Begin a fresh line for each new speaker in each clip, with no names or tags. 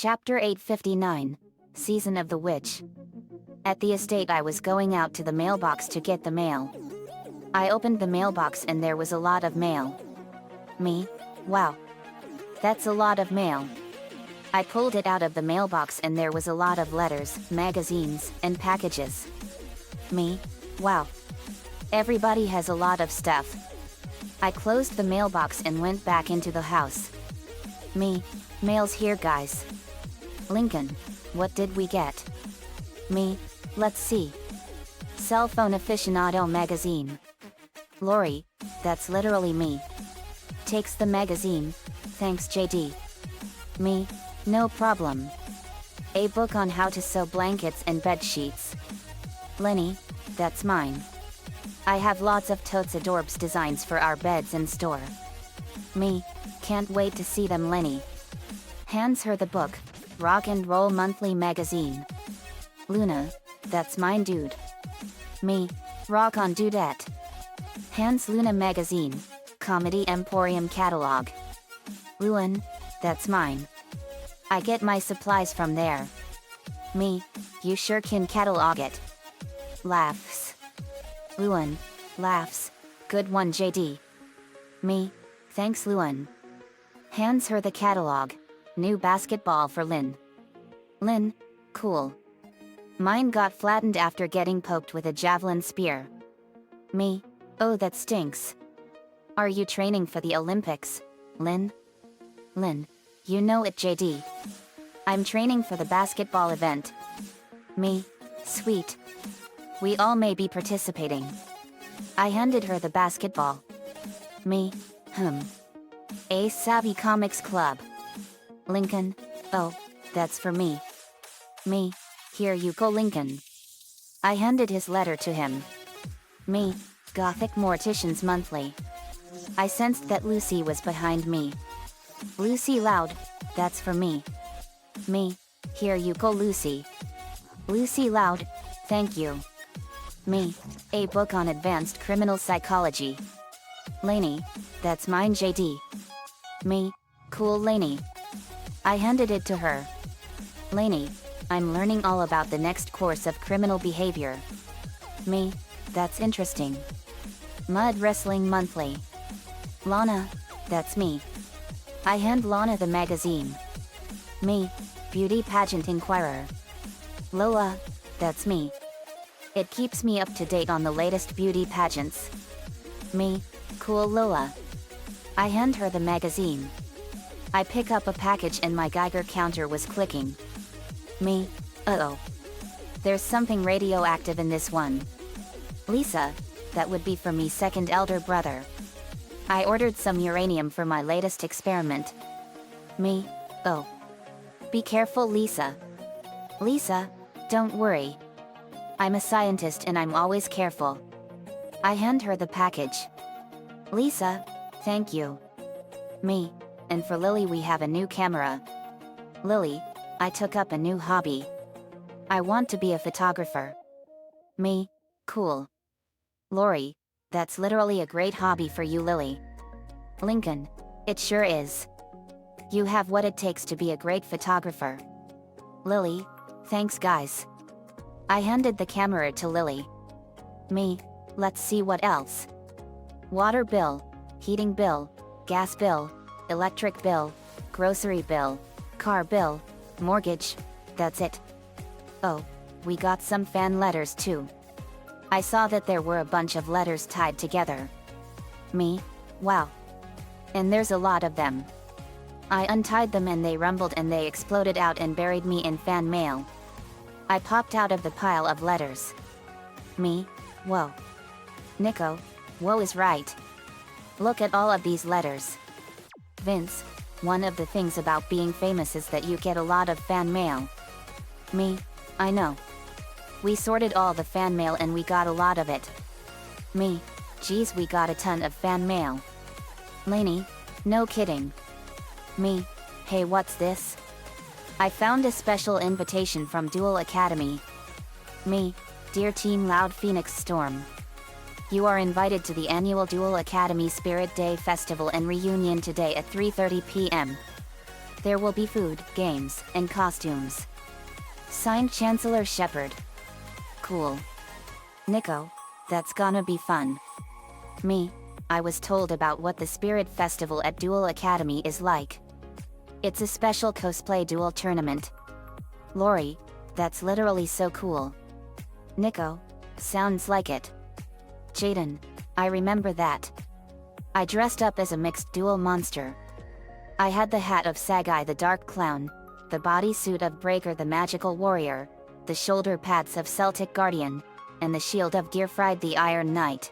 Chapter 859, Season of the Witch. At the estate I was going out to the mailbox to get the mail. I opened the mailbox and there was a lot of mail. Me? Wow. That's a lot of mail. I pulled it out of the mailbox and there was a lot of letters, magazines, and packages. Me? Wow. Everybody has a lot of stuff. I closed the mailbox and went back into the house. Me? Mail's here, guys. Lincoln, what did we get? Me? Let's see. Cell Phone Aficionado magazine. Lori, that's literally me. Takes the magazine, thanks JD. Me? No problem. A book on how to sew blankets and bed sheets. Lenny, that's mine. I have lots of totes adorbs designs for our beds in store. Me, can't wait to see them. Lenny hands her the book, Rock and Roll Monthly magazine. Luna, that's mine, dude. Me, rock on dudette. Hands Luna magazine, Comedy Emporium catalog. Ruin, that's mine. I get my supplies from there. Me, you sure can catalog it. Laughs. Luan, laughs, good one JD. Me, thanks Luan. Hands her the catalog, new basketball for Lynn. Lynn, cool. Mine got flattened after getting poked with a javelin spear. Me, oh that stinks. Are you training for the Olympics, Lynn? Lynn, you know it JD. I'm training for the basketball event. Me, sweet. We all may be participating. I handed her the basketball. Me, A Savvy Comics Club. Lincoln, oh, that's for me. Me, here you go Lincoln. I handed his letter to him. Me, Gothic Morticians Monthly. I sensed that Lucy was behind me. Lucy Loud, that's for me. Me, here you go Lucy. Lucy Loud, thank you. Me, a book on advanced criminal psychology. Lainey, that's mine JD. Me, cool Lainey. I handed it to her. Lainey, I'm learning all about the next course of criminal behavior. Me, that's interesting. Mud Wrestling Monthly. Lana, that's me. I hand Lana the magazine. Me, Beauty Pageant Inquirer. Lola, that's me. It keeps me up to date on the latest beauty pageants. Me, cool Lola. I hand her the magazine. I pick up a package and my Geiger counter was clicking. Me, uh-oh. There's something radioactive in this one. Lisa, that would be for me second elder brother. I ordered some uranium for my latest experiment. Me, oh. Be careful Lisa. Lisa, don't worry. I'm a scientist and I'm always careful. I hand her the package. Lisa, thank you. Me, and for Lily we have a new camera. Lily, I took up a new hobby. I want to be a photographer. Me, cool. Lori, that's literally a great hobby for you Lily. Lincoln, it sure is. You have what it takes to be a great photographer. Lily, thanks guys. I handed the camera to Lily. Me, let's see what else. Water bill, heating bill, gas bill, electric bill, grocery bill, car bill, mortgage, that's it. Oh, we got some fan letters too. I saw that there were a bunch of letters tied together. Me, wow. And there's a lot of them. I untied them and they rumbled and they exploded out and buried me in fan mail. I popped out of the pile of letters. Me, whoa. Nico, whoa is right. Look at all of these letters. Vince, one of the things about being famous is that you get a lot of fan mail. Me, I know. We sorted all the fan mail and we got a lot of it. Me, geez we got a ton of fan mail. Lainey, no kidding. Me, hey what's this? I found a special invitation from Duel Academy. Me, dear Team Loud Phoenix Storm. You are invited to the annual Duel Academy Spirit Day Festival and Reunion today at 3:30 p.m. There will be food, games, and costumes. Signed Chancellor Shepard. Cool. Nico, that's gonna be fun. Me, I was told about what the Spirit Festival at Duel Academy is like. It's a special cosplay duel tournament. Lori, that's literally so cool. Nico, sounds like it. Jaden, I remember that. I dressed up as a mixed duel monster. I had the hat of Sagai the Dark Clown, the bodysuit of Breaker the Magical Warrior, the shoulder pads of Celtic Guardian, and the shield of Gearfried the Iron Knight.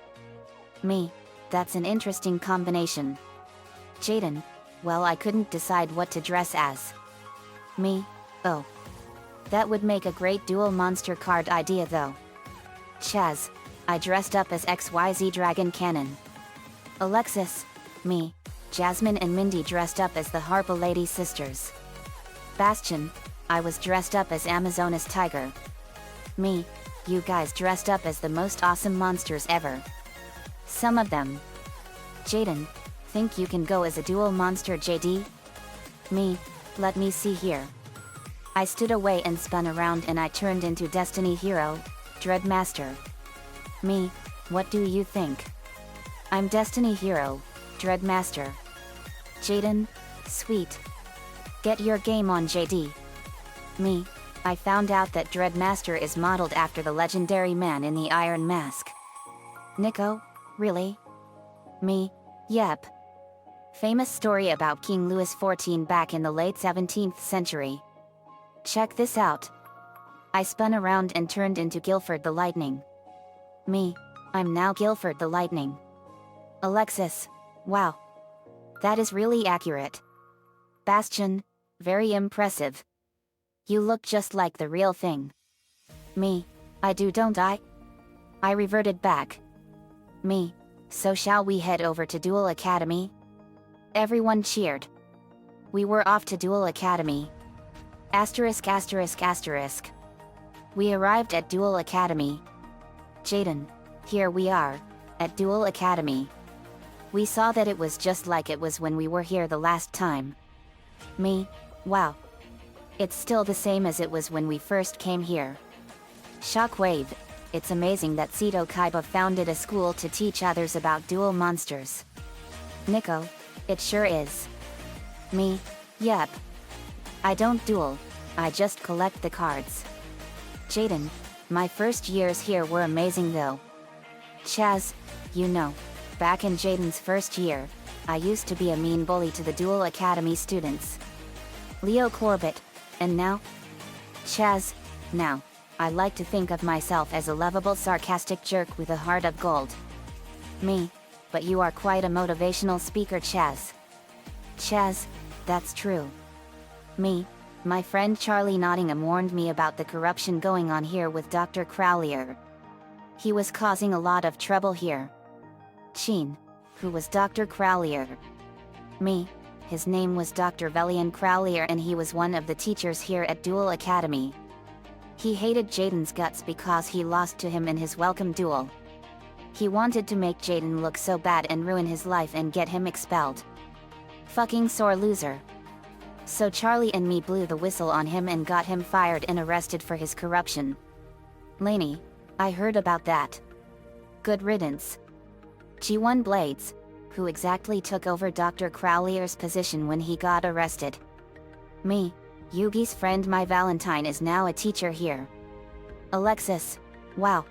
Me, that's an interesting combination. Jaden, well, I couldn't decide what to dress as. Me, oh. That would make a great dual monster card idea though. Chaz, I dressed up as XYZ Dragon Cannon. Alexis, me, Jasmine and Mindy dressed up as the Harpa Lady Sisters. Bastion, I was dressed up as Amazonas Tiger. Me, you guys dressed up as the most awesome monsters ever. Some of them. Jaden, think you can go as a dual monster JD? Me, let me see here. I stood away and spun around and I turned into Destiny Hero, Dreadmaster. Me, what do you think? I'm Destiny Hero, Dreadmaster. Jaden, sweet. Get your game on JD. Me, I found out that Dreadmaster is modeled after the legendary man in the Iron Mask. Nico, really? Me, yep. Famous story about King Louis XIV back in the late 17th century. Check this out. I spun around and turned into Guilford the Lightning. Me, I'm now Guilford the Lightning. Alexis, wow. That is really accurate. Bastion, very impressive. You look just like the real thing. Me, I do, don't I? I reverted back. Me, so shall we head over to Duel Academy? Everyone cheered. We were off to Duel Academy. Asterisk asterisk asterisk. We arrived at Duel Academy. Jaden, here we are, at Duel Academy. We saw that it was just like it was when we were here the last time. Me, wow. It's still the same as it was when we first came here. Shockwave, it's amazing that Seto Kaiba founded a school to teach others about duel monsters. Nico, it sure is. Me, yep. I don't duel, I just collect the cards. Jaden, my first years here were amazing though. Chaz, you know, back in Jaden's first year, I used to be a mean bully to the Duel Academy students. Leo Corbett, and now? Chaz, now, I like to think of myself as a lovable sarcastic jerk with a heart of gold. Me, but you are quite a motivational speaker, Chaz. Chaz, that's true. Me, my friend Charlie Nottingham warned me about the corruption going on here with Dr. Crowlier. He was causing a lot of trouble here. Sheen, who was Dr. Crowlier? Me, his name was Dr. Velian Crowlier and he was one of the teachers here at Duel Academy. He hated Jaden's guts because he lost to him in his welcome duel. He wanted to make Jaden look so bad and ruin his life and get him expelled. Fucking sore loser. So Charlie and me blew the whistle on him and got him fired and arrested for his corruption. Lainey, I heard about that. Good riddance. G1 Blades, who exactly took over Dr. Crowlier's position when he got arrested. Me, Yugi's friend my Valentine is now a teacher here. Alexis, wow.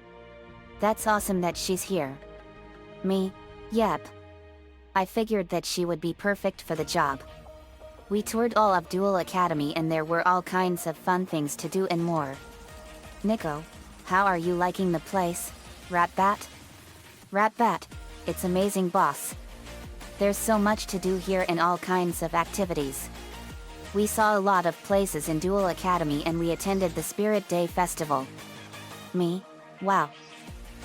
That's awesome that she's here. Me, yep. I figured that she would be perfect for the job. We toured all of Duel Academy and there were all kinds of fun things to do and more. Nico, how are you liking the place, Ratbat? Ratbat, it's amazing, boss. There's so much to do here and all kinds of activities. We saw a lot of places in Duel Academy and we attended the Spirit Day Festival. Me, wow.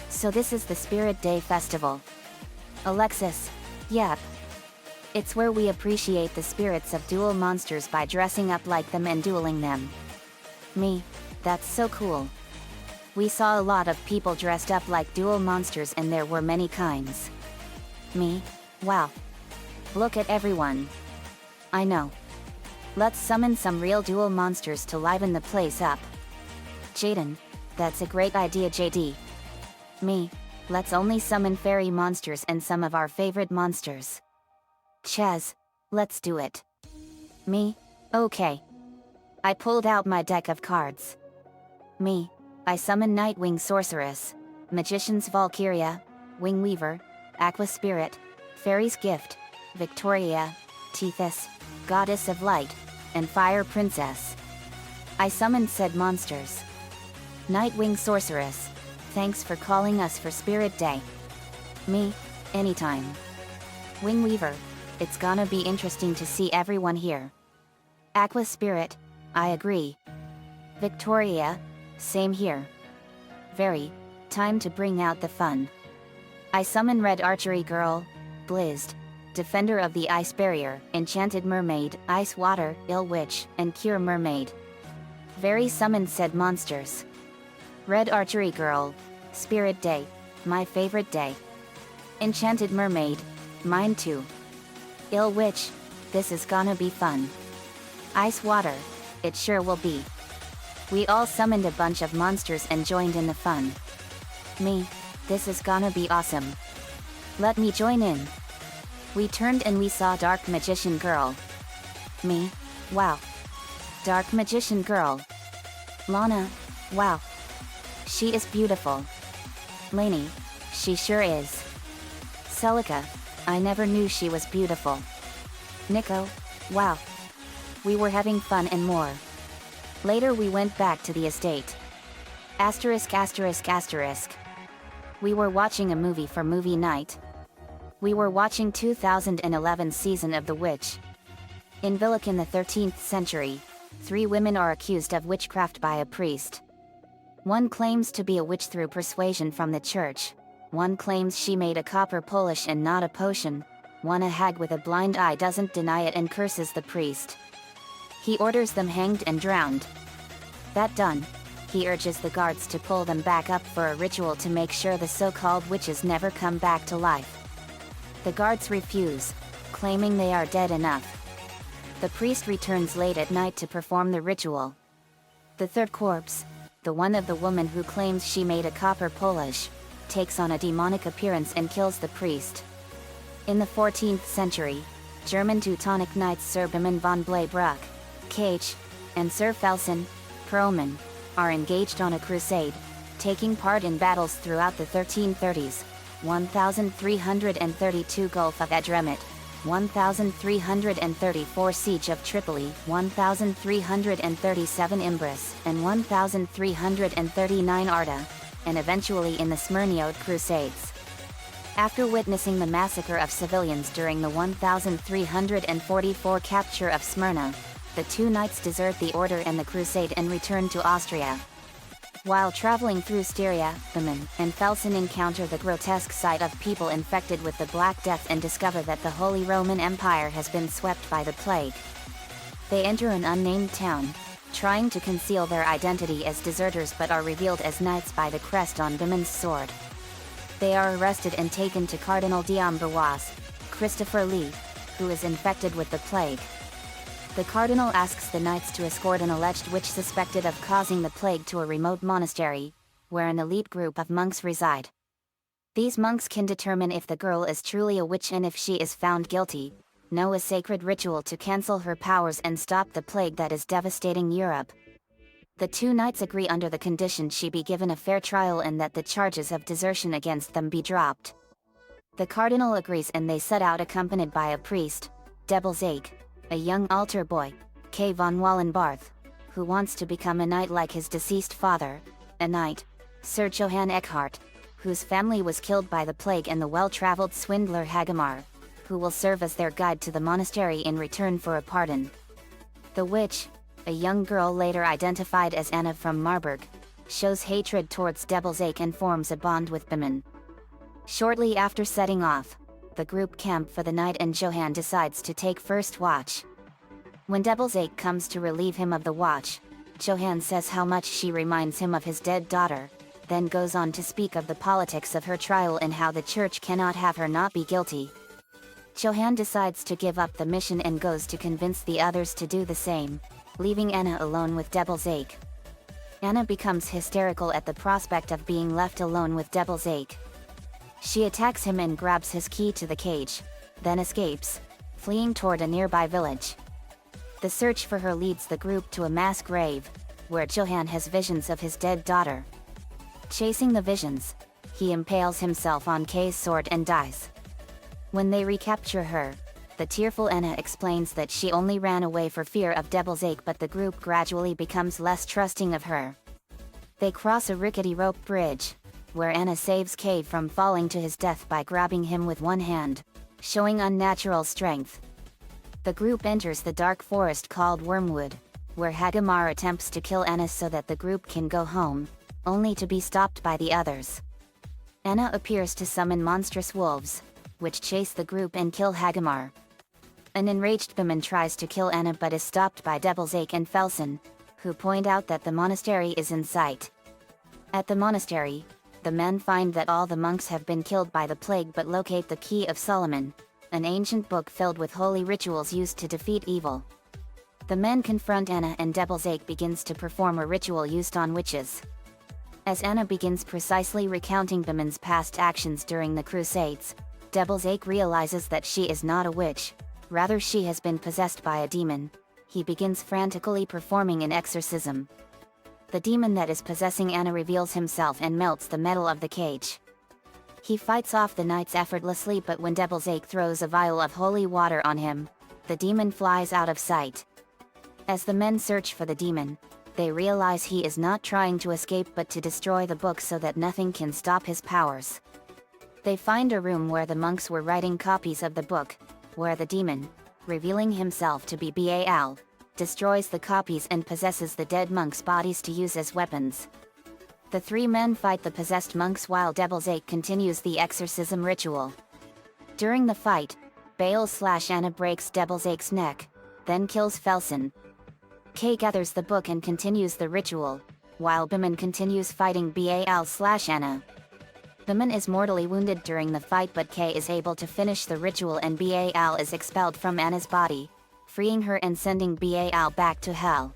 So this is the Spirit Day Festival. Alexis, yep. It's where we appreciate the spirits of duel monsters by dressing up like them and dueling them. Me, that's so cool. We saw a lot of people dressed up like duel monsters and there were many kinds. Me, wow. Look at everyone. I know. Let's summon some real dual monsters to liven the place up. Jaden, that's a great idea, JD. Me, let's only summon fairy monsters and some of our favorite monsters. Chaz, let's do it. Me, okay. I pulled out my deck of cards. Me, I summon Nightwing Sorceress, Magician's Valkyria, Wing Weaver, Aqua Spirit, Fairy's Gift, Victoria, Tethys, Goddess of Light, and Fire Princess. I summoned said monsters. Nightwing Sorceress, thanks for calling us for Spirit Day. Me, anytime. Wing Weaver, it's gonna be interesting to see everyone here. Aqua Spirit, I agree. Victoria, same here. Very, time to bring out the fun. I summon Red Archery Girl, Blizzed, Defender of the Ice Barrier, Enchanted Mermaid, Ice Water, Ill Witch, and Cure Mermaid. Very summon said monsters. Red Archery Girl, Spirit Day, my favorite day. Enchanted Mermaid, mine too. Ill Witch, this is gonna be fun. Ice Water, it sure will be. We all summoned a bunch of monsters and joined in the fun. Me, this is gonna be awesome. Let me join in. We turned and we saw Dark Magician Girl. Me, wow. Dark Magician Girl. Lana, wow. She is beautiful. Lainey, she sure is. Celica, I never knew she was beautiful. Nico, wow. We were having fun and more. Later we went back to the estate. Asterisk asterisk asterisk. We were watching a movie for movie night. We were watching 2011 season of The Witch. In Villic in the 13th century, 3 women are accused of witchcraft by a priest. One claims to be a witch through persuasion from the church. One claims she made a copper polish and not a potion. One a hag with a blind eye doesn't deny it and curses the priest. He orders them hanged and drowned. That done, he urges the guards to pull them back up for a ritual to make sure the so-called witches never come back to life. The guards refuse, claiming they are dead enough. The priest returns late at night to perform the ritual. The third corpse, the one of the woman who claims she made a copper polish, takes on a demonic appearance and kills the priest. In the 14th century, German Teutonic knights Sir Bimon von Bleibruck, Cage, and Sir Felsen, Perlman, are engaged on a crusade, taking part in battles throughout the 1330s, 1332 Gulf of Edremit, 1334 Siege of Tripoli, 1337 Imbris, and 1339 Arda, and eventually in the Smyrniot Crusades. After witnessing the massacre of civilians during the 1344 capture of Smyrna, the 2 knights desert the order and the crusade and return to Austria. While traveling through Styria, Bimon and Felsen encounter the grotesque sight of people infected with the Black Death and discover that the Holy Roman Empire has been swept by the plague. They enter an unnamed town, trying to conceal their identity as deserters but are revealed as knights by the crest on Bimon's sword. They are arrested and taken to Cardinal d'Amboise, Christopher Lee, who is infected with the plague. The cardinal asks the knights to escort an alleged witch suspected of causing the plague to a remote monastery, where an elite group of monks reside. These monks can determine if the girl is truly a witch and if she is found guilty, know a sacred ritual to cancel her powers and stop the plague that is devastating Europe. The 2 knights agree under the condition she be given a fair trial and that the charges of desertion against them be dropped. The cardinal agrees and they set out accompanied by a priest, Debelzake, a young altar boy, K. von Wallenbarth, who wants to become a knight like his deceased father, a knight, Sir Johann Eckhart, whose family was killed by the plague, and the well-traveled swindler Hagamar, who will serve as their guide to the monastery in return for a pardon. The witch, a young girl later identified as Anna from Marburg, shows hatred towards Debelzake and forms a bond with Bimon. Shortly after setting off, the group camp for the night and Johann decides to take first watch. When Debelzake comes to relieve him of the watch, Johann says how much she reminds him of his dead daughter, then goes on to speak of the politics of her trial and how the church cannot have her not be guilty. Johann decides to give up the mission and goes to convince the others to do the same, leaving Anna alone with Devil's Ache. Anna becomes hysterical at the prospect of being left alone with Devil's Ache. She attacks him and grabs his key to the cage, then escapes, fleeing toward a nearby village. The search for her leads the group to a mass grave, where Johann has visions of his dead daughter. Chasing the visions, he impales himself on Kay's sword and dies. When they recapture her, the tearful Anna explains that she only ran away for fear of Devil's Ache, but the group gradually becomes less trusting of her. They cross a rickety rope bridge, where Anna saves Kay from falling to his death by grabbing him with one hand, showing unnatural strength. The group enters the dark forest called Wormwood, where Hagamar attempts to kill Anna so that the group can go home, only to be stopped by the others. Anna appears to summon monstrous wolves, which chase the group and kill Hagamar. An enraged Beman tries to kill Anna but is stopped by Devil's Ache and Felsen, who point out that the monastery is in sight. At the monastery, the men find that all the monks have been killed by the plague but locate the Key of Solomon, an ancient book filled with holy rituals used to defeat evil. The men confront Anna and Devil's Ache begins to perform a ritual used on witches. As Anna begins precisely recounting Beman's past actions during the Crusades, Devil's Ache realizes that she is not a witch, rather she has been possessed by a demon. He begins frantically performing an exorcism. The demon that is possessing Anna reveals himself and melts the metal of the cage. He fights off the knights effortlessly, but when Devil's Ache throws a vial of holy water on him, the demon flies out of sight. As the men search for the demon, they realize he is not trying to escape but to destroy the book so that nothing can stop his powers. They find a room where the monks were writing copies of the book, where the demon, revealing himself to be Baal, destroys the copies and possesses the dead monks' bodies to use as weapons. The three men fight the possessed monks while Devil's Ache continues the exorcism ritual. During the fight, Baal/Anna breaks Devil's Ache's neck, then kills Felsen. Kay gathers the book and continues the ritual, while Beman continues fighting Baal/Anna. Beman is mortally wounded during the fight, but Kay is able to finish the ritual and Baal is expelled from Anna's body, freeing her and sending Baal back to hell.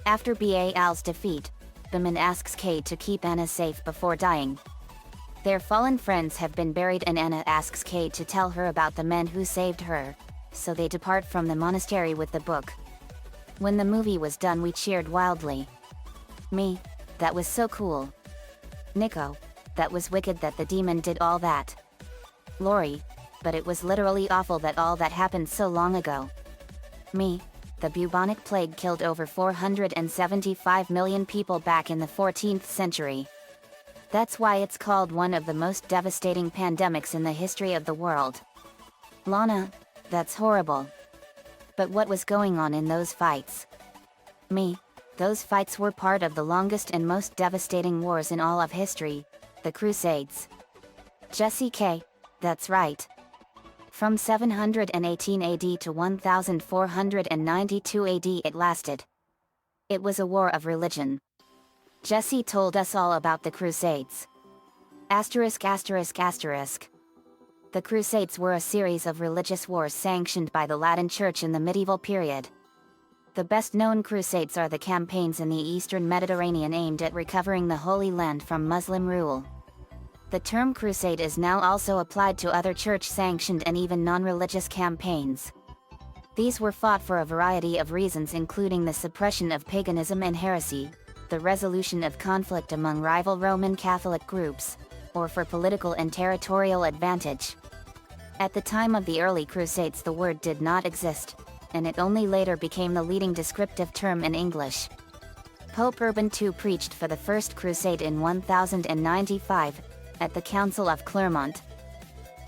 After Baal's defeat, Beman asks Kay to keep Anna safe before dying. Their fallen friends have been buried and Anna asks Kay to tell her about the men who saved her, so they depart from the monastery with the book. When the movie was done, we cheered wildly. Me, that was so cool. Nico, that was wicked that the demon did all that. Lori, but it was literally awful that all that happened so long ago. Me, the bubonic plague killed over 475 million people back in the 14th century. That's why it's called one of the most devastating pandemics in the history of the world. Lana, that's horrible. But what was going on in those fights? Me, those fights were part of the longest and most devastating wars in all of history, the Crusades. Jesse K, that's right. From 718 AD to 1492 AD it lasted. It was a war of religion. Jesse told us all about the Crusades. *****. The Crusades were a series of religious wars sanctioned by the Latin Church in the medieval period. The best-known crusades are the campaigns in the Eastern Mediterranean aimed at recovering the Holy Land from Muslim rule. The term crusade is now also applied to other church-sanctioned and even non-religious campaigns. These were fought for a variety of reasons, including the suppression of paganism and heresy, the resolution of conflict among rival Roman Catholic groups, or for political and territorial advantage. At the time of the early Crusades the word did not exist, and it only later became the leading descriptive term in English. Pope Urban II preached for the First Crusade in 1095, at the Council of Clermont.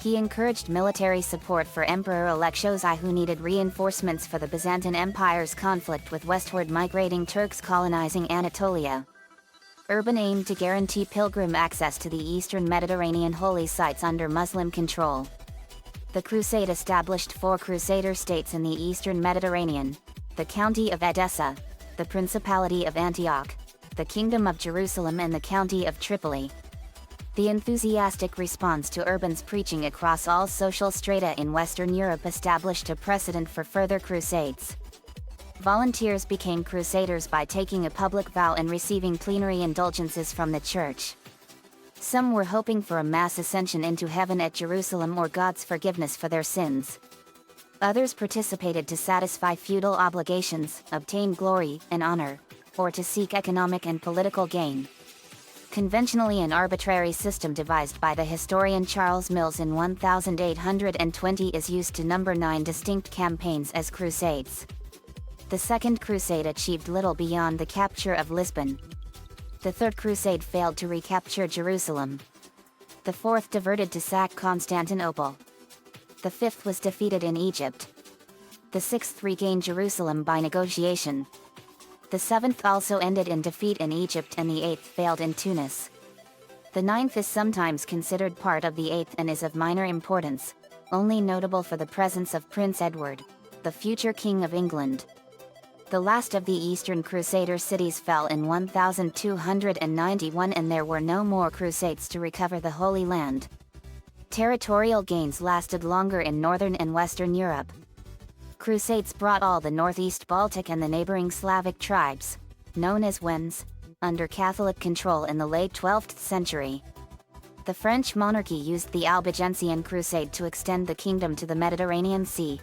He encouraged military support for Emperor Alexios I, who needed reinforcements for the Byzantine Empire's conflict with westward migrating Turks colonizing Anatolia. Urban aimed to guarantee pilgrim access to the Eastern Mediterranean holy sites under Muslim control. The Crusade established 4 Crusader states in the Eastern Mediterranean: the County of Edessa, the Principality of Antioch, the Kingdom of Jerusalem and the County of Tripoli. The enthusiastic response to Urban's preaching across all social strata in Western Europe established a precedent for further crusades. Volunteers became crusaders by taking a public vow and receiving plenary indulgences from the church. Some were hoping for a mass ascension into heaven at Jerusalem or God's forgiveness for their sins. Others participated to satisfy feudal obligations, obtain glory and honor, or to seek economic and political gain. Conventionally, an arbitrary system devised by the historian Charles Mills in 1820 is used to number 9 distinct campaigns as crusades. The Second Crusade achieved little beyond the capture of Lisbon. The Third Crusade failed to recapture Jerusalem. The Fourth diverted to sack Constantinople. The Fifth was defeated in Egypt. The Sixth regained Jerusalem by negotiation. The Seventh also ended in defeat in Egypt, and the Eighth failed in Tunis. The Ninth is sometimes considered part of the Eighth and is of minor importance, only notable for the presence of Prince Edward, the future King of England. The last of the Eastern Crusader cities fell in 1291, and there were no more crusades to recover the Holy Land. Territorial gains lasted longer in Northern and Western Europe. Crusades brought all the Northeast Baltic and the neighboring Slavic tribes, known as Wends, under Catholic control in the late 12th century. The French monarchy used the Albigensian Crusade to extend the kingdom to the Mediterranean Sea.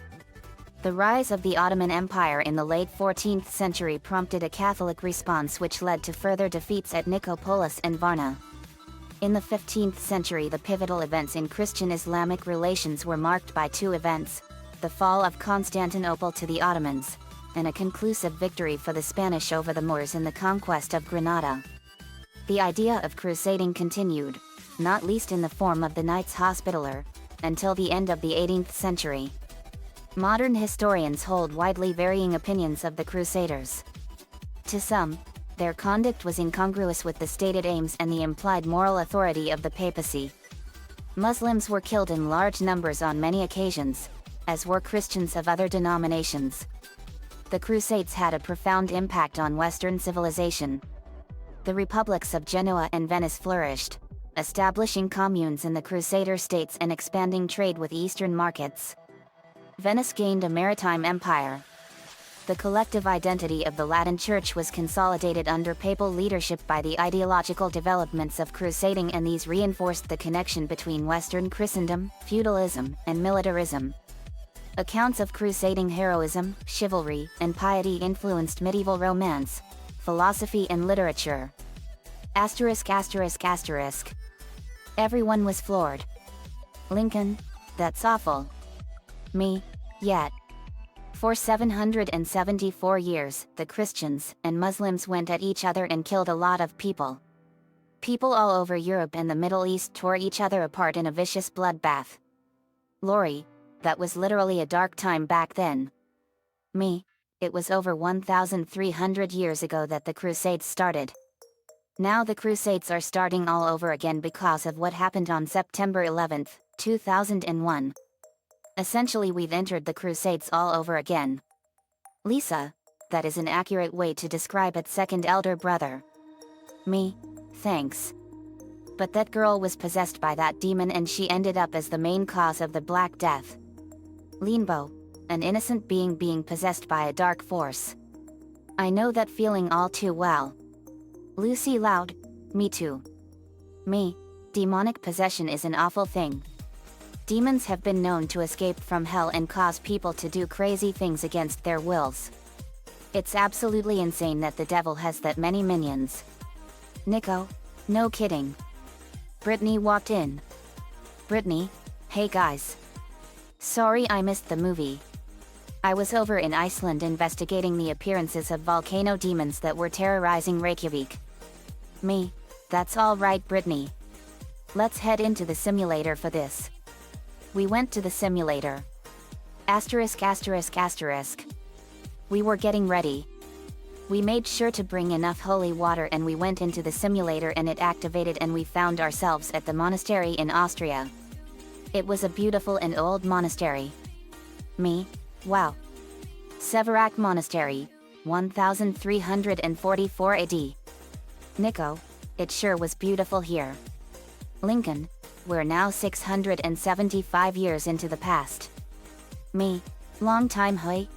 The rise of the Ottoman Empire in the late 14th century prompted a Catholic response which led to further defeats at Nicopolis and Varna. In the 15th century, the pivotal events in Christian-Islamic relations were marked by two events: the fall of Constantinople to the Ottomans, and a conclusive victory for the Spanish over the Moors in the conquest of Granada. The idea of crusading continued, not least in the form of the Knights Hospitaller, until the end of the 18th century. Modern historians hold widely varying opinions of the Crusaders. To some, their conduct was incongruous with the stated aims and the implied moral authority of the papacy. Muslims were killed in large numbers on many occasions, as were Christians of other denominations. The Crusades had a profound impact on Western civilization. The republics of Genoa and Venice flourished, establishing communes in the Crusader states and expanding trade with Eastern markets. Venice gained a maritime empire. The collective identity of the Latin Church was consolidated under papal leadership by the ideological developments of crusading, and these reinforced the connection between Western Christendom, feudalism, and militarism. Accounts of crusading heroism, chivalry, and piety influenced medieval romance, philosophy, and literature. ******. Everyone was floored. Lincoln, that's awful. Me, yet. For 774 years, the Christians and Muslims went at each other and killed a lot of people. People all over Europe and the Middle East tore each other apart in a vicious bloodbath. Lori, that was literally a dark time back then. Me, it was over 1,300 years ago that the Crusades started. Now the Crusades are starting all over again because of what happened on September 11, 2001. Essentially, we've entered the Crusades all over again. Lisa, that is an accurate way to describe its second elder brother. Me, thanks. But that girl was possessed by that demon and she ended up as the main cause of the Black Death. Limbo, an innocent being possessed by a dark force. I know that feeling all too well. Lucy Loud, me too. Me, demonic possession is an awful thing. Demons have been known to escape from hell and cause people to do crazy things against their wills. It's absolutely insane that the devil has that many minions. Nico, no kidding. Brittany walked in. Brittany, hey guys. Sorry I missed the movie. I was over in Iceland investigating the appearances of volcano demons that were terrorizing Reykjavik. Me, that's all right Brittany. Let's head into the simulator for this. We went to the simulator. *****. We were getting ready. We made sure to bring enough holy water and we went into the simulator and it activated and we found ourselves at the monastery in Austria. It was a beautiful and old monastery. Me, wow. Severac Monastery, 1344 AD. Nico, it sure was beautiful here. Lincoln, we're now 675 years into the past. Me, long time hui.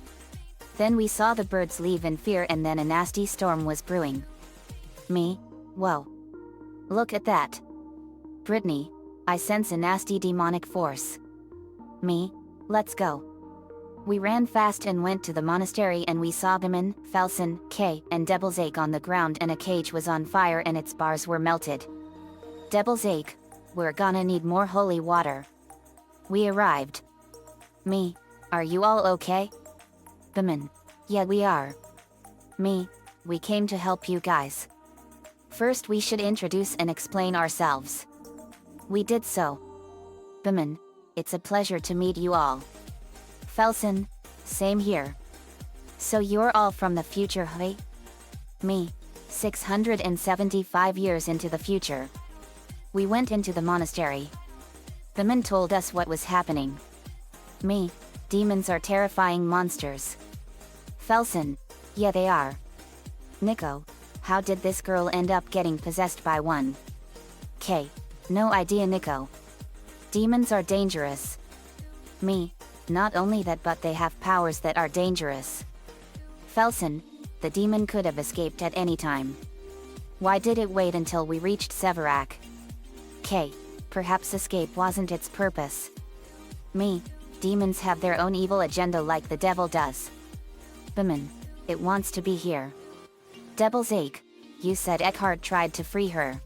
Then we saw the birds leave in fear and then a nasty storm was brewing. Me, whoa. Look at that. Brittany, I sense a nasty demonic force. Me, let's go. We ran fast and went to the monastery and we saw Bemin, Felsen, K, and Devil's Ache on the ground and a cage was on fire and its bars were melted. Devil's Ache, we're gonna need more holy water. We arrived. Me, are you all okay? Bemin, yeah we are. Me, we came to help you guys. First we should introduce and explain ourselves. We did so. Bemin, it's a pleasure to meet you all. Felsen, same here. So you're all from the future, hey? Me, 675 years into the future. We went into the monastery. Bemin told us what was happening. Me, demons are terrifying monsters. Felsen, yeah they are. Nico, how did this girl end up getting possessed by one? K, no idea Nico. Demons are dangerous. Me, not only that but they have powers that are dangerous. Felsen, the demon could have escaped at any time. Why did it wait until we reached Severak? K, perhaps escape wasn't its purpose. Me, demons have their own evil agenda like the devil does. Bemin, it wants to be here. Devil's Ache, you said Eckhart tried to free her.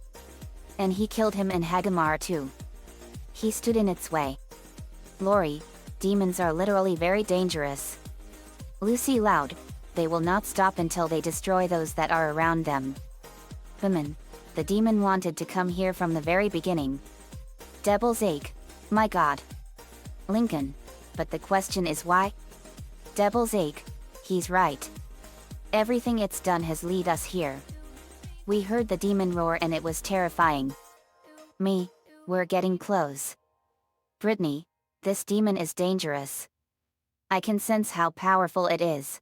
And he killed him and Hagamar too. He stood in its way. Lori, demons are literally very dangerous. Lucy Loud, they will not stop until they destroy those that are around them. Bemin, the demon wanted to come here from the very beginning. Devil's Ache, my god. Lincoln, but the question is why? Devil's Ache, he's right. Everything it's done has led us here. We heard the demon roar and it was terrifying. Me, we're getting close. Brittany, this demon is dangerous. I can sense how powerful it is.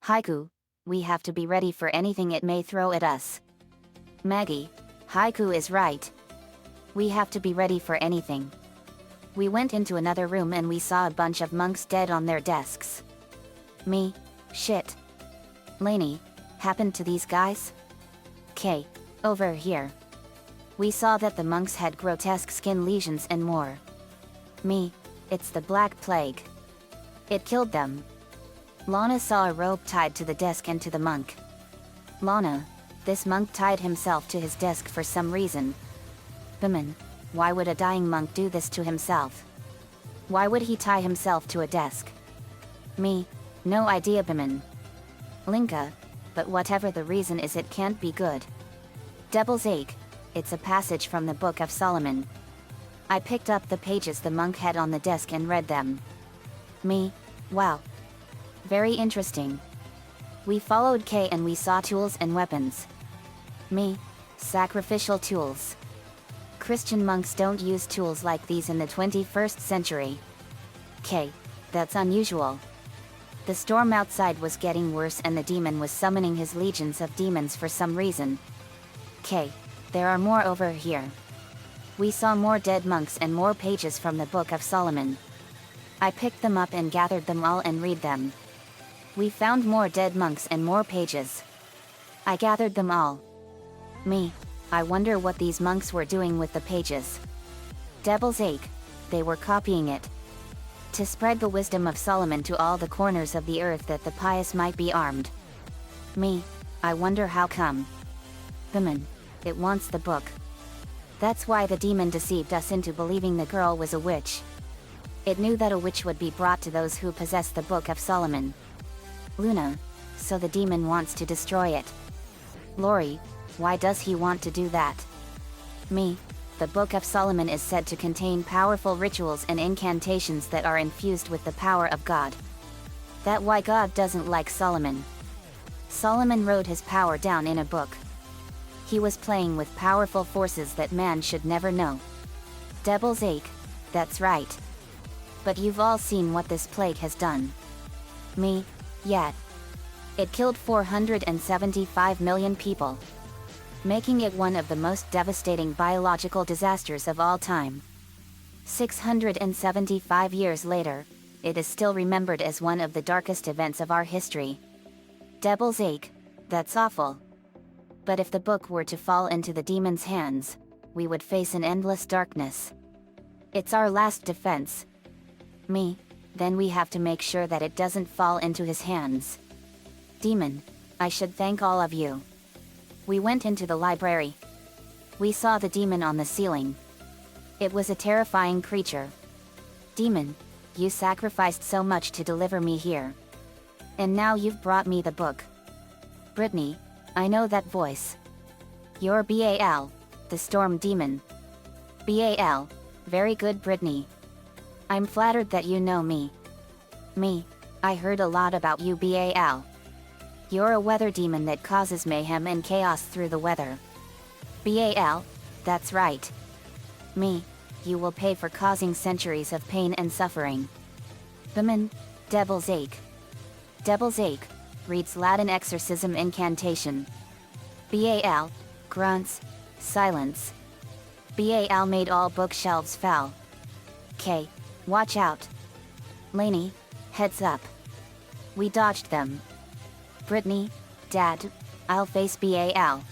Haiku, we have to be ready for anything it may throw at us. Maggie, Haiku is right. We have to be ready for anything. We went into another room and we saw a bunch of monks dead on their desks. Me, shit. Lainey, happened to these guys? K, over here. We saw that the monks had grotesque skin lesions and more. Me, it's the Black Plague. It killed them. Lana saw a rope tied to the desk and to the monk. Lana, this monk tied himself to his desk for some reason. Bemin, why would a dying monk do this to himself? Why would he tie himself to a desk? Me, no idea Bemin. Linka, but whatever the reason is it can't be good. Devil's Ache, it's a passage from the Book of Solomon. I picked up the pages the monk had on the desk and read them. Me, wow. Very interesting. We followed K and we saw tools and weapons. Me, sacrificial tools. Christian monks don't use tools like these in the 21st century. K, that's unusual. The storm outside was getting worse and the demon was summoning his legions of demons for some reason. K, there are more over here. We saw more dead monks and more pages from the Book of Solomon. I picked them up and gathered them all and read them. We found more dead monks and more pages. I gathered them all. Me, I wonder what these monks were doing with the pages. Devil's Ache, they were copying it. To spread the wisdom of Solomon to all the corners of the earth that the pious might be armed. Me, I wonder how come. Bemin, it wants the book. That's why the demon deceived us into believing the girl was a witch. It knew that a witch would be brought to those who possess the Book of Solomon. Luna, so the demon wants to destroy it. Lori, why does he want to do that? Me, the Book of Solomon is said to contain powerful rituals and incantations that are infused with the power of God. That's why God doesn't like Solomon. Solomon wrote his power down in a book. He was playing with powerful forces that man should never know. Devil's Ache, that's right. But you've all seen what this plague has done. Me, yeah. It killed 475 million people. making it one of the most devastating biological disasters of all time. 675 years later, it is still remembered as one of the darkest events of our history. Devil's Ache, that's awful. But if the book were to fall into the demon's hands, we would face an endless darkness. It's our last defense. Me, then we have to make sure that it doesn't fall into his hands. Demon, I should thank all of you. We went into the library. We saw the demon on the ceiling. It was a terrifying creature. Demon, you sacrificed so much to deliver me here. And now you've brought me the book. Brittany, I know that voice. You're Bal, the storm demon. Bal, very good Brittany. I'm flattered that you know me. Me, I heard a lot about you Bal. You're a weather demon that causes mayhem and chaos through the weather. Bal, that's right. Me, you will pay for causing centuries of pain and suffering. Bemin, Devil's Ache. Devil's Ache, reads Latin exorcism incantation. Bal, grunts, silence. Bal made all bookshelves fall. K, watch out. Lainey, heads up. We dodged them. Brittany, Dad, I'll face Bal.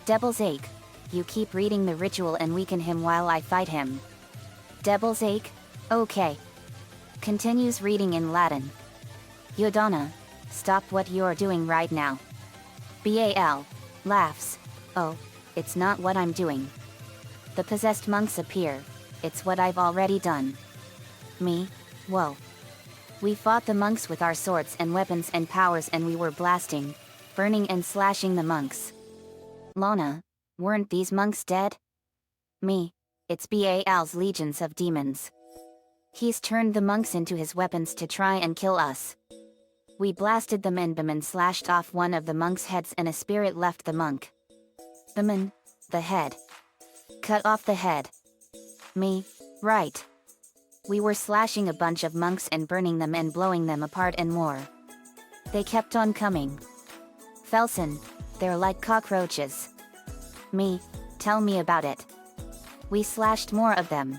Devil's Ache, you keep reading the ritual and weaken him while I fight him. Devil's Ache, okay. Continues reading in Latin. Yodana, stop what you're doing right now. Bal, laughs, oh, it's not what I'm doing. The possessed monks appear, it's what I've already done. Me, whoa. We fought the monks with our swords and weapons and powers and we were blasting, burning and slashing the monks. Lana, weren't these monks dead? Me, it's Bal's legions of demons. He's turned the monks into his weapons to try and kill us. We blasted them and Bemin slashed off one of the monks' heads and a spirit left the monk. Bemin, the head. Cut off the head. Me, right. We were slashing a bunch of monks and burning them and blowing them apart and more. They kept on coming. Felsen, they're like cockroaches. Me, tell me about it. We slashed more of them.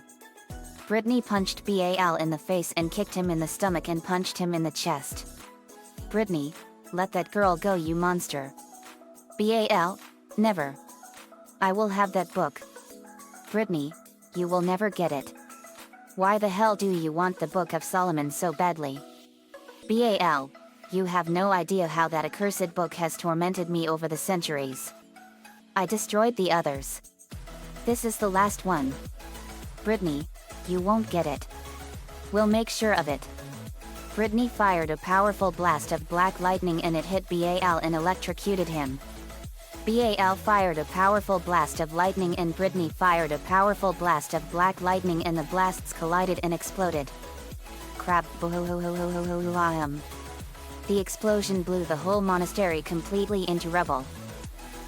Brittany punched Bal in the face and kicked him in the stomach and punched him in the chest. Brittany, let that girl go you monster. Bal, never. I will have that book. Brittany, you will never get it. Why the hell do you want the Book of Solomon so badly? Bal, you have no idea how that accursed book has tormented me over the centuries. I destroyed the others. This is the last one. Brittany, you won't get it. We'll make sure of it. Brittany fired a powerful blast of black lightning and it hit Bal and electrocuted him. Bal fired a powerful blast of lightning and Brittany fired a powerful blast of black lightning and the blasts collided and exploded. Crap. The explosion blew the whole monastery completely into rubble.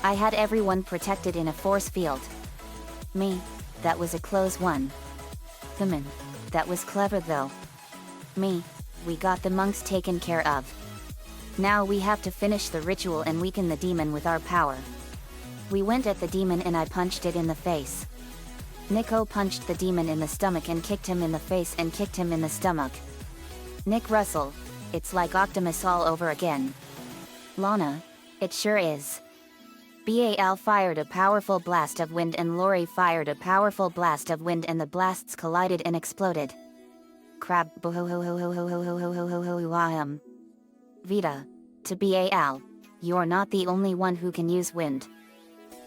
I had everyone protected in a force field. Me, that was a close one. Bemin, that was clever though. Me, we got the monks taken care of. Now we have to finish the ritual and weaken the demon with our power. We went at the demon and I punched it in the face. Nico punched the demon in the stomach and kicked him in the face and kicked him in the stomach. Nick Russell, it's like Optimus all over again. Lana, it sure is. Bal fired a powerful blast of wind and Lori fired a powerful blast of wind and the blasts collided and exploded. Crab. Vita, to Bal, you're not the only one who can use wind.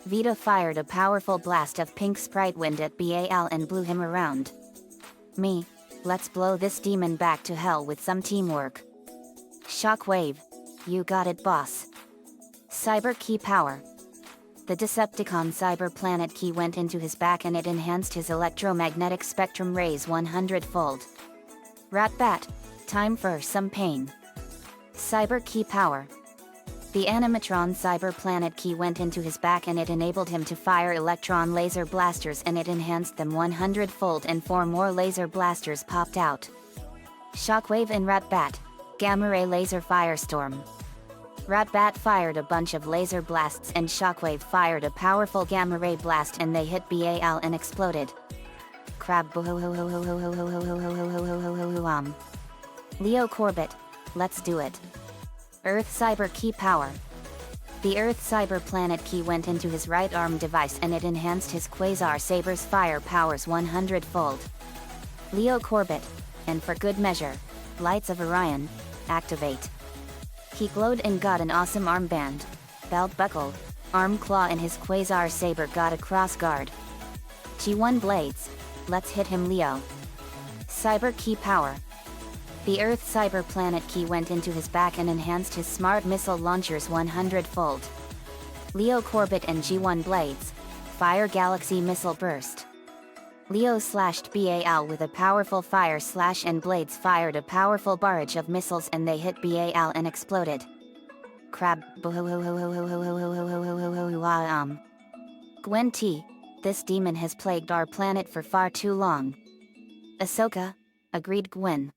Vita fired a powerful blast of pink sprite wind at Bal and blew him around. Me, let's blow this demon back to hell with some teamwork. Shockwave, you got it boss. Cyber key power. The Decepticon cyber planet key went into his back and it enhanced his electromagnetic spectrum rays 100-fold. Ratbat, time for some pain. Cyber key power. The Animatron cyber planet key went into his back and it enabled him to fire electron laser blasters and it enhanced them 100-fold and 4 more laser blasters popped out. Shockwave and Ratbat, gamma ray laser firestorm. Ratbat fired a bunch of laser blasts and Shockwave fired a powerful gamma ray blast and they hit Bal and exploded. Crab Leo Corbett, let's do it. Earth Cyber Key Power. The Earth Cyber Planet Key went into his right arm device and it enhanced his Quasar Saber's fire powers 100-fold. Leo Corbett, and for good measure, Lights of Orion, activate. He glowed and got an awesome armband, belt buckle, arm claw and his Quasar Saber got a cross guard. G1 Blades, let's hit him Leo. Cyber Key Power. The Earth Cyber Planet Key went into his back and enhanced his smart missile launchers 100-fold. Leo Corbett and G1 Blades, Fire Galaxy Missile Burst. Leo slashed Bal with a powerful fire slash and Blades fired a powerful barrage of missiles and they hit Bal and exploded. Crab Gwen T, this demon has plagued our planet for far too long. Ahsoka, agreed Gwen.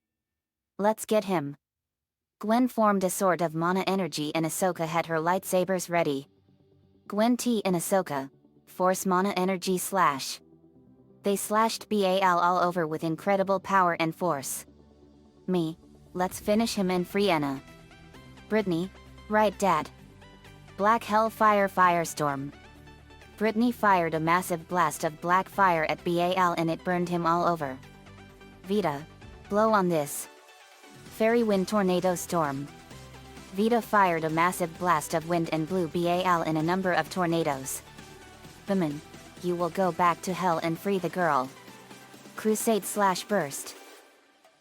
Let's get him. Gwen formed a sword of mana energy and Ahsoka had her lightsabers ready. Gwen T and Ahsoka, force mana energy slash. They slashed Bal all over with incredible power and force. Me, let's finish him and free Anna. Brittany, right dad. Black Hellfire Firestorm. Brittany fired a massive blast of black fire at Bal and it burned him all over. Vita, blow on this. Fairy Wind Tornado Storm. Vita fired a massive blast of wind and blew Bal in a number of tornadoes. Women, you will go back to hell and free the girl. Crusade slash burst.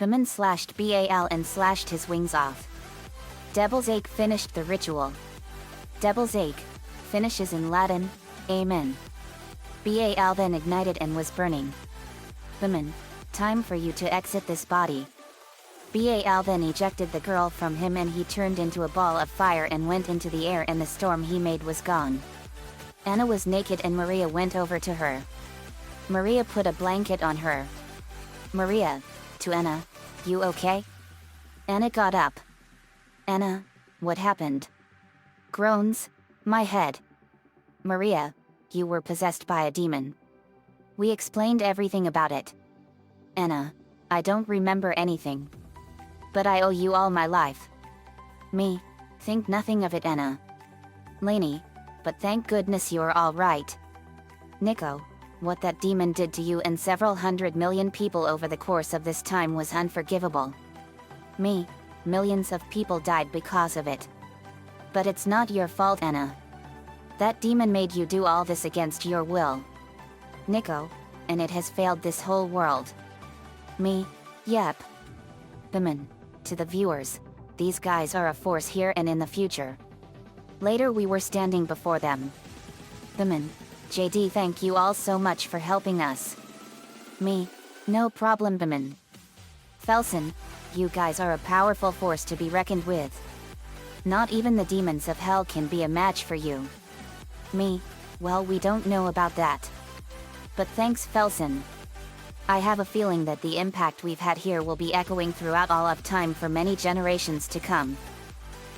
Women slashed Bal and slashed his wings off. Devil's Ache finished the ritual. Devil's Ache, finishes in Latin, Amen. Bal then ignited and was burning. Women, time for you to exit this body. Bal then ejected the girl from him and he turned into a ball of fire and went into the air and the storm he made was gone. Anna was naked and Maria went over to her. Maria put a blanket on her. Maria, to Anna, you okay? Anna got up. Anna, what happened? Groans, my head. Maria, you were possessed by a demon. We explained everything about it. Anna, I don't remember anything. But I owe you all my life. Me, think nothing of it Anna. Lainey, but thank goodness you're all right. Nico, what that demon did to you and several 100 million people over the course of this time was unforgivable. Me, millions of people died because of it. But it's not your fault Anna. That demon made you do all this against your will. Nico, and it has failed this whole world. Me, yep. Women, to the viewers, these guys are a force here and in the future. Later we were standing before them. Women, JD thank you all so much for helping us. Me, no problem women. Felsen, you guys are a powerful force to be reckoned with. Not even the demons of hell can be a match for you. Me, well we don't know about that. But thanks Felsen. I have a feeling that the impact we've had here will be echoing throughout all of time for many generations to come.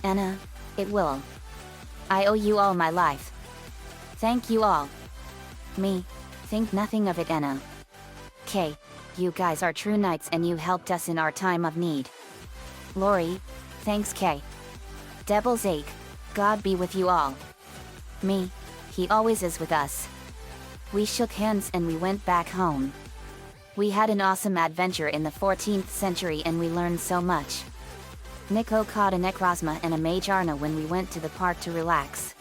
Anna, it will. I owe you all my life. Thank you all. Me, think nothing of it Anna. K, you guys are true knights and you helped us in our time of need. Lori, thanks K. Devil's Ache, God be with you all. Me, he always is with us. We shook hands and we went back home. We had an awesome adventure in the 14th century and we learned so much. Nico caught a Necrozma and a Mage Arna when we went to the park to relax.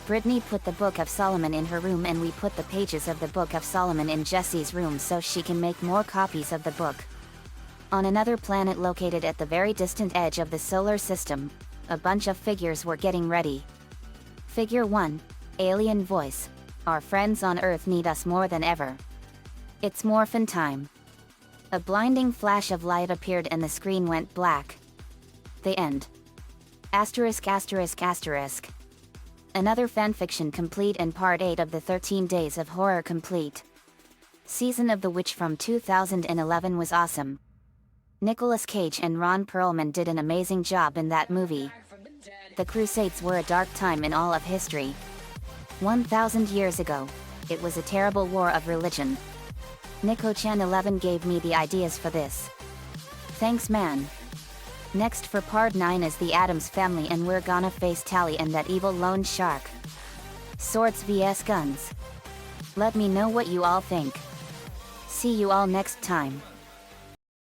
Brittany put the Book of Solomon in her room and we put the pages of the Book of Solomon in Jessie's room so she can make more copies of the book. On another planet located at the very distant edge of the solar system, a bunch of figures were getting ready. Figure 1, Alien Voice. Our friends on Earth need us more than ever. It's morphin' time. A blinding flash of light appeared and the screen went black. The end. Asterisk asterisk asterisk. Another fanfiction complete and part 8 of the 13 Days of Horror complete. Season of the Witch from 2011 was awesome. Nicolas Cage and Ron Perlman did an amazing job in that movie. The Crusades were a dark time in all of history. 1,000 years ago, it was a terrible war of religion. Nico-chan 11 gave me the ideas for this. Thanks man. Next for part 9 is the Addams family and we're gonna face Tally and that evil lone shark. Swords vs guns. Let me know what you all think. See you all next time.